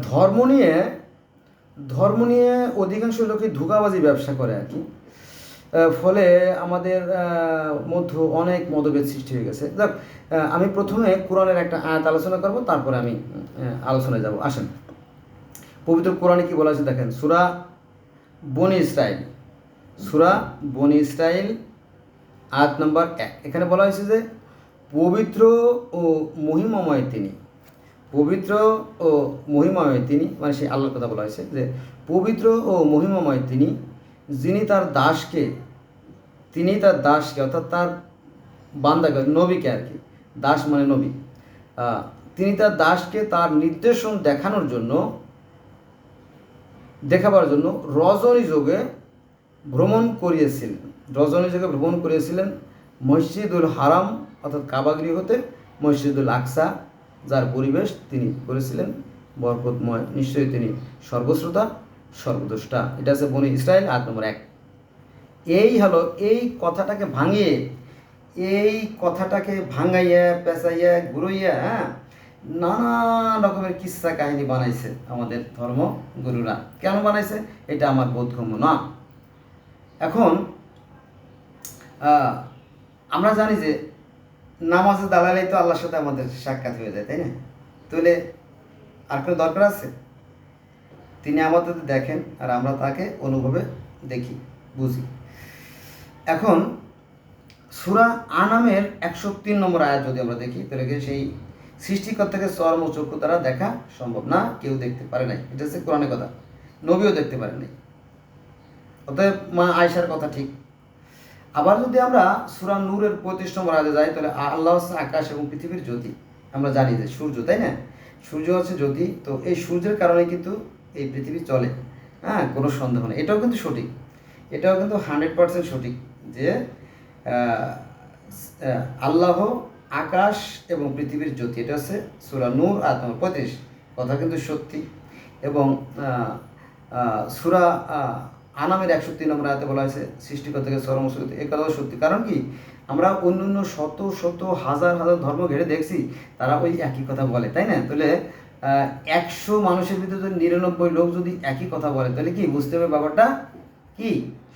ধর্ম নিয়ে অধিকাংশ লোকে ধোঁকাবাজি ব্যবসা করে আর কি। ফলে আমাদের মধ্যে অনেক মতভেদ সৃষ্টি হয়ে গেছে। দেখ, আমি প্রথমে কোরআনের একটা আয়াত আলোচনা করব, তারপরে আমি আলোচনায় যাব। আসেন, পবিত্র কোরআনে কি বলা আছে দেখেন। সূরা বনি ইসরাইল আয়াত নম্বর 1। এখানে বলা হয়েছে যে পবিত্র ও মহিমাময় তিনি। পবিত্র ও মহিমাময় তিনি, মানে সেই আল্লাহর কথা বলা হয়েছে যে পবিত্র ও মহিমাময় তিনি, যিনি তার দাসকে অর্থাৎ তার বান্দাকে, নবীকে আর কি, দাস মানে নবী, তিনি তার দাসকে তার নির্দেশন দেখাবার জন্য রজনী যোগে ভ্রমণ করিয়েছিলেন মসজিদুল হারাম অর্থাৎ কাবাগৃহ হতে মসজিদুল আকসা, যার পরিবেশ তিনি করেছিলেন বরকতময়। নিশ্চয়ই তিনি সর্বশ্রোতা সর্বদ্রষ্টা। এটা আছে বনি ইসরাইল আয়াত নম্বর 1। এই কথাটাকে ভাঙাইয়া পেঁচাইয়া ঘুরাইয়া নানা রকমের কিস্সা কাহিনী বানাইছে আমাদের ধর্মগুরুরা। কেন বানাইছে এটা আমার বোধগম্য না। এখন আমরা জানি যে নামাজে দাঁড়ালেই তো আল্লাহর সাথে আমাদের সাক্ষাৎ হয়ে যায়, তাই না? তাহলে আর কোনো দরকার আছে? তিনি আমাদের দেখেন আর আমরা তাকে অনুভবে দেখি, বুঝি। এখন সূরা আনামের 103 নম্বর আয়াত যদি আমরা দেখি, তাহলে সেই সৃষ্টিকর্তাকে চর্ম চক্ষু দ্বারা দেখা সম্ভব না, কেউ দেখতে পারে নাই। এটা হচ্ছে কোরআনের কথা, নবীও দেখতে পারে নাই। অতএব মা আয়েশার কথা ঠিক। আবার যদি আমরা সূরা নূরের 35 নম্বর আয়াতে যাই, তাহলে আল্লাহ হচ্ছে আকাশ এবং পৃথিবীর জ্যোতি। আমরা জানি যে সূর্য, তাই না? সূর্য হচ্ছে জ্যোতি। তো এই সূর্যের কারণে কিন্তু এই পৃথিবী চলে, কোনো সন্দেহ নেই। এটাও কিন্তু সঠিক, এটাও কিন্তু 100% সঠিক যে আল্লাহ আকাশ এবং পৃথিবীর জ্যোতি। এটা হচ্ছে সূরা নূর আয়াত নম্বর 35, কথা কিন্তু সত্যি। এবং সূরা আনামের 103 নম্বর আয়াতে বলা হয়েছে সৃষ্টিকর্তাকে চরম সত্যি। এই কথাও সত্যি। কারণ কি, আমরা অন্য শত শত হাজার হাজার ধর্ম ঘেরে দেখছি, তারা ওই একই কথা বলে, তাই না? তাহলে 100 মানুষের ভিতরে যদি 99 লোক যদি একই কথা বলে, তাহলে কি বুঝতে হবে ব্যাপারটা কি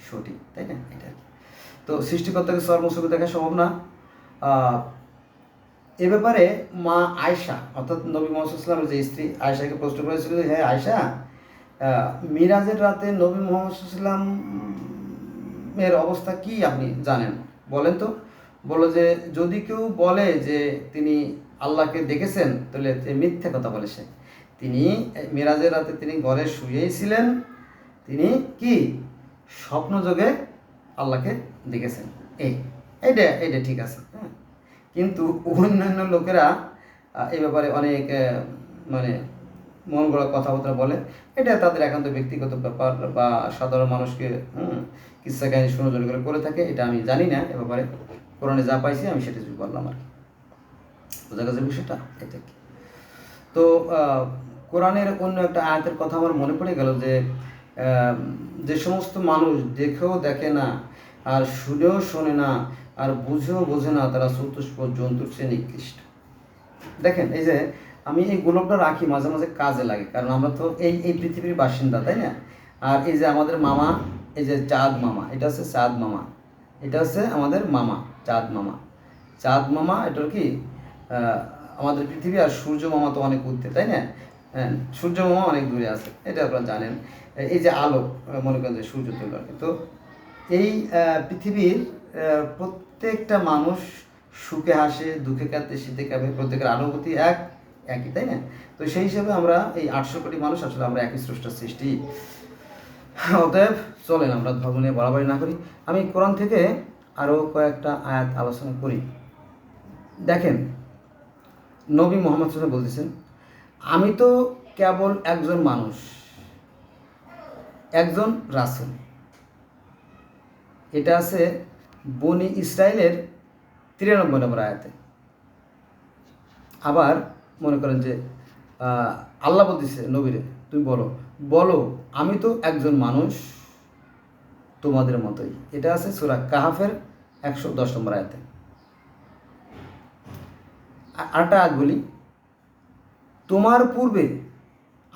সঠিক, তাই না? এটা তো সৃষ্টিকর্তাকে চরম সত্যি দেখা সম্ভব না। এ ব্যাপারে মা আয়েশা অর্থাৎ নবী মুহাম্মদ সাল্লাল্লাহু আলাইহি ওয়াসাল্লামের যে স্ত্রী আয়েশাকে প্রশ্ন করেছিল যে, হ্যাঁ আয়েশা, মিরাজের রাতে নবী মুহাম্মদ সাল্লাল্লাহু আলাইহি ওয়াসাল্লামের অবস্থা কি আপনি জানেন, বলেন তো। বললো যে যদি কেউ বলে যে তিনি আল্লাহকে দেখেছেন, তাহলে মিথ্যে কথা বলে সে। তিনি মিরাজের রাতে তিনি ঘরে শুয়েই ছিলেন, তিনি কি স্বপ্নযোগে আল্লাহকে দেখেছেন। এইটা ঠিক আছে, হ্যাঁ। কিন্তু অন্যান্য লোকেরা এই ব্যাপারে অনেক মানে মন গড়া কথাবার্তা বলে। এটা তাদের একান্ত ব্যক্তিগত ব্যাপার, বা সাধারণ মানুষকে কিচ্ছা কাহিনী শোনাজোর করে থাকে। এটা আমি জানি না, এ ব্যাপারে কোরআনে যা পাইছি আমি সেটা বললাম আর কি। বোঝা গেছে বিষয়টা? এটা কি তো কোরআনের অন্য একটা আয়াতের কথা আমার মনে পড়ে গেল যে সমস্ত মানুষ দেখেও দেখে না, আর শুনেও শোনে না, আর বুঝেও বোঝে না, তারা চতুষ্প জন্তুর চেয়ে নিকৃষ্ট। দেখেন, এই যে আমি এই গোলকটা রাখি মাঝে মাঝে কাজে লাগে, কারণ আমরা তো এই পৃথিবীর বাসিন্দা, তাই না? আর এই যে আমাদের মামা, এই যে চাঁদ মামা, এটা হচ্ছে চাঁদ মামা, এটা হচ্ছে আমাদের মামা চাঁদ মামা। এটার কি আমাদের পৃথিবী, আর সূর্য মামা তো অনেক উঠতে, তাই না? সূর্য মামা অনেক দূরে আছে, এটা আপনারা জানেন। এই যে আলো, মনে করেন যে সূর্য তুল্য। তো এই পৃথিবীর প্রত্যেকটা মানুষ সুখে হাসে, দুঃখে কাঁদে, শীতে কাঁপে, প্রত্যেকের অনুভূতি একই, তাই না? তো সেই হিসাবে আমরা এই 800 কোটি মানুষ আসলে আমরা একই স্রষ্টার সৃষ্টি। অতএব চলেন আমরা ধর্ম নিয়ে বাড়াবাড়ি না করি। আমি কোরআন থেকে আরও কয়েকটা আয়াত আলোচনা করি। দেখেন, নবী মুহাম্মদ সাল্লাল্লাহু আলাইহি ওয়াসাল্লাম বলতেছেন, আমি তো কেবল একজন মানুষ, একজন রাসূল। এটা আছে বনি ইসরাইলের 93 নম্বর আয়াতে। আবার মনে করেন যে আল্লাহ বলতেছে নবীরে, তুমি বলো আমি তো একজন মানুষ তোমাদের মতোই। এটা আছে সূরা কাহাফের 110 নম্বর আয়াতে। আরেকটা আয়াত বলি, তোমার পূর্বে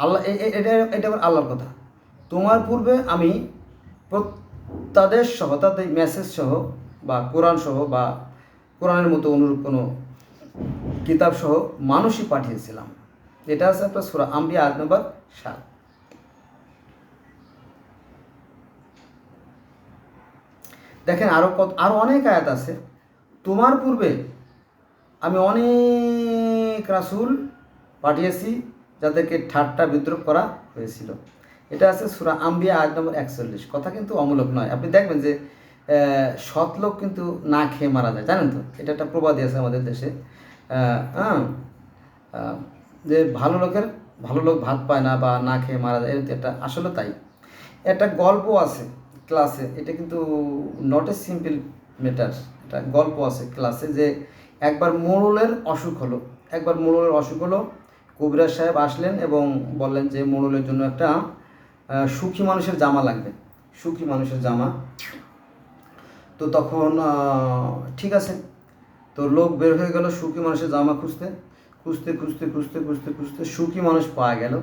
আল্লাহ এটা এটা আবার আল্লাহর কথা। তোমার পূর্বে আমি তাদের সহ, তাদের মেসেজ সহ বা কোরআন সহ বা কোরআনের মতো অনুরূপ কোনো কিতাব সহ মানুষই পাঠিয়েছিলাম। এটা আছে আপনার সূরা আম্বিয়া আয়াত নম্বর 7। দেখেন আরো অনেক আয়াত আছে। তোমার পূর্বে আমি অনেক রাসূল পাঠিয়েছি যাদেরকে ঠাট্টা বিদ্রুপ করা হয়েছিল। এটা আছে সূরা আম্বিয়া আয়াত নম্বর 41। কথা কিন্তু অমূলক নয়। আপনি দেখবেন যে সৎ লোক কিন্তু না খেয়ে মারা যায়, জানেন তো? এটা একটা প্রবাদই আছে আমাদের দেশে। হ্যাঁ, যে ভালো লোক ভাত পায় না বা না খেয়ে মারা যায়, এটা আসলে তাই। একটা গল্প আছে ক্লাসে, এটা কিন্তু নট এ সিম্পল ম্যাটার। একটা গল্প আছে ক্লাসে যে একবার মোড়লের অসুখ হলো। কবিরাজ সাহেব আসলেন এবং বললেন যে মোড়লের জন্য একটা সুখী মানুষের জামা লাগবে, সুখী মানুষের জামা। তো তখন ঠিক আছে, তো লোক বের হয়ে গেল সুখী মানুষের জামা খুঁজতে খুঁজতে খুঁজতে খুঁজতে খুঁজতে খুঁজতে সুখী মানুষ পাওয়া গেল,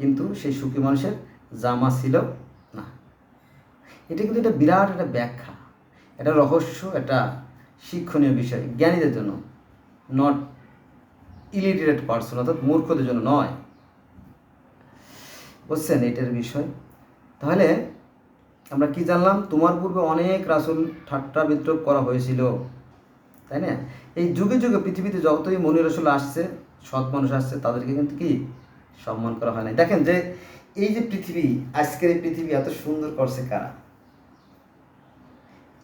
কিন্তু সেই সুখী মানুষের জামা ছিল না। এটা কিন্তু একটা বিরাট একটা ব্যাখ্যা, এটা রহস্য, একটা শিক্ষণীয় বিষয় জ্ঞানীদের জন্য, নট ইলিটারেট পার্সন, অর্থাৎ মূর্খদের জন্য নয়। বুঝছেন এটার বিষয়? তাহলে আমরা কি জানলাম? তোমার পূর্বে অনেক রাসূল ঠাট্টা বিদ্রুপ করা হয়েছিল, তাই না? এই যুগে যুগে পৃথিবীতে যতই মনি রাসূল আসছে, সৎ মানুষ আসছে, তাদেরকে কিন্তু কি সম্মান করা হয় না। দেখেন যে এই যে পৃথিবী, আজকের এই পৃথিবী এত সুন্দর করছে কারা?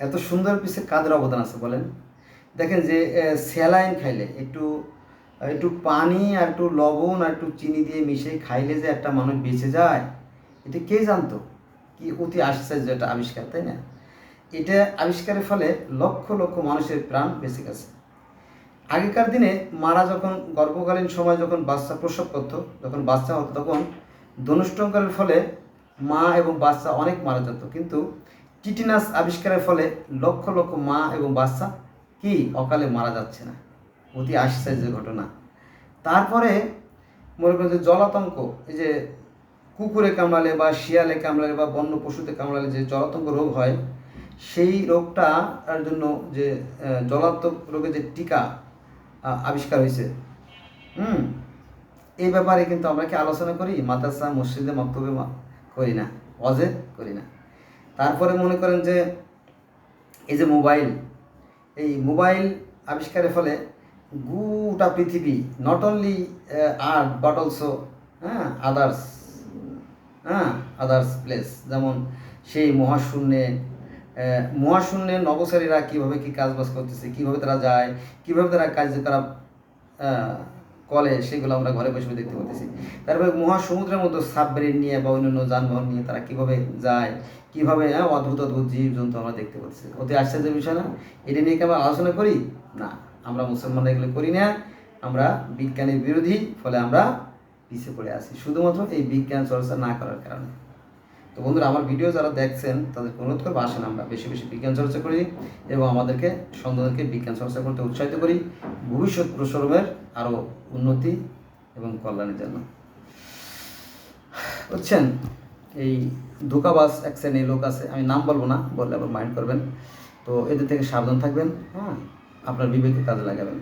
এত সুন্দর পিছিয়ে কাদের অবদান আছে বলেন? দেখেন যে স্যালাইন খাইলে একটু পানি আর একটু লবণ আর একটু চিনি দিয়ে মিশিয়ে খাইলে যে একটা মানুষ বেঁচে যায়, এটা কে জানতো? কি অতি আশ্চর্য একটা আবিষ্কার, তাই না? এটা আবিষ্কারের ফলে লক্ষ লক্ষ মানুষের প্রাণ বেঁচে গেছে। আগেকার দিনে মারা যখন গর্ভকালীন সময় যখন বাচ্চা প্রসব করত, যখন বাচ্চা হতো, তখন ধনুষ্টঙ্কারের ফলে মা এবং বাচ্চা অনেক মারা যেত। কিন্তু টিটেনাস আবিষ্কারের ফলে লক্ষ লক্ষ মা এবং বাচ্চা কি অকালে মারা যাচ্ছে না। অতি আশ্চর্যের ঘটনা। তারপরে মনে করেন যে জলাতঙ্ক, এই যে কুকুরে কামড়ালে বা শিয়ালে কামড়ালে বা বন্য পশুতে কামড়ালে যে জলাতঙ্ক রোগ হয়, সেই রোগটার জন্য যে জলাতঙ্ক রোগের যে টিকা আবিষ্কার হয়েছে, এই ব্যাপারে কিন্তু আমরা কি আলোচনা করি? মাদ্রাসা মসজিদে মক্তবে করি না, ওয়াজে করি না। তারপরে মনে করেন যে এই যে এই মোবাইল আবিষ্কারের ফলে গোটা পৃথিবী, not only earth but also others place, যেমন সেই মহাশূন্যে নভোচারীরা কীভাবে কী কাজবাজ করতেছে, কীভাবে তারা যায়, কীভাবে তারা কার্যকলাপ কলে, সেগুলো আমরা ঘরে বসে দেখতে পাচ্ছি। তারপরে মহাসমুদ্রের মতো সাবমেরিন নিয়ে বা অন্যান্য যানবাহন নিয়ে তারা কীভাবে যায়, কীভাবে অদ্ভুত অদ্ভুত জীব জন্তু আমরা দেখতে পাচ্ছি। অতি আশ্চর্যের বিষয় না? এটা নিয়ে কি আমরা আলোচনা করি না? আমরা মুসলমানরা এগুলো করি না। আমরা বিজ্ঞানের বিরোধী, ফলে আমরা পিছিয়ে পড়ে আছি শুধুমাত্র এই বিজ্ঞান চর্চা না করার কারণে। তো বন্ধুরা, আমার ভিডিও যারা দেখছেন তাদেরকে অনুরোধ করবো, আসেন আমরা বেশি বেশি বিজ্ঞান চর্চা করি এবং আমাদেরকে সন্তানদেরকে বিজ্ঞান চর্চা করতে উৎসাহিত করি, ভবিষ্যৎ প্রজন্মের আরও উন্নতি এবং কল্যাণের জন্য। বুঝছেন? এই ধোঁকাবাজ এক শ্রেণীর লোক আছে, আমি নাম বলবো না, বললে আবার মাইন্ড করবেন। তো এদের থেকে সাবধান থাকবেন, আপনার বিবেকে কাজে লাগাবেন।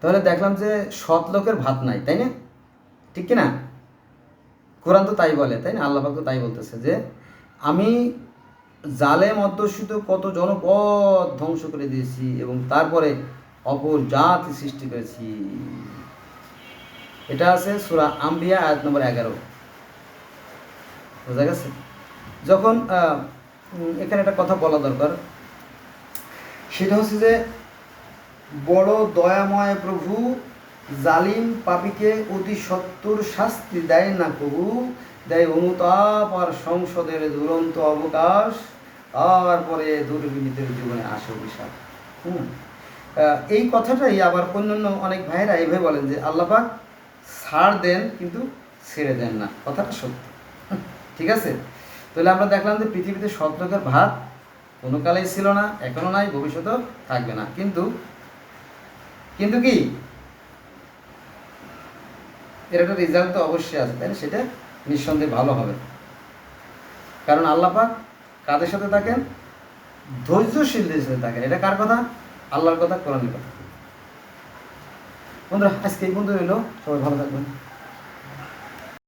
তাহলে দেখলাম যে সৎ লোকের ভাত নাই, তাই না? ঠিক কিনা? কোরআন তো তাই বলে, তাই না? আল্লাহ পাক তো তাই বলতেছে যে আমি জালেম অধ্যুষিত কত জনপদ ধ্বংস করে দিয়েছি এবং তারপরে অপর জাতি সৃষ্টি করেছি। এটা আছে সূরা আম্বিয়া আয়াত নম্বর 11। বোঝা গেছে? যখন এখানে একটা কথা বলা দরকার, সেটা হচ্ছে যে বড় দয়াময় প্রভু জালিম পাপীকে অতি সত্বর শাস্তি দেয় না কবু, দেয় অনুতাপ আর সংসদের দুরন্ত অবকাশ, তারপরে দুর্বিনীতের জীবনে আসে অভিশাপ। এই কথাটাই আবার অন্যান্য অনেক ভাইয়েরা এইভাবে বলেন যে আল্লাহ পাক ছাড় দেন কিন্তু ছেড়ে দেন না। কথাটা সত্য, ঠিক আছে? তাহলে আমরা দেখলাম যে পৃথিবীতে সৎ লোকের ভাত কোনো কালেই ছিল না, এখনও নাই, ভবিষ্যতেও থাকবে না। কিন্তু কি এর একটা রেজাল্ট তো অবশ্যই আছে, তাই না? সেটা নিঃসন্দেহে ভালো হবে। কারণ আল্লাহ পাক কাদের সাথে থাকেন? ধৈর্যশীলদের সাথে থাকেন। এটা কার কথা? আল্লাহর কথা, কোরআনের কথা। বন্ধুরা, আজকে এই বন্ধু রইল, সবাই ভালো থাকবেন।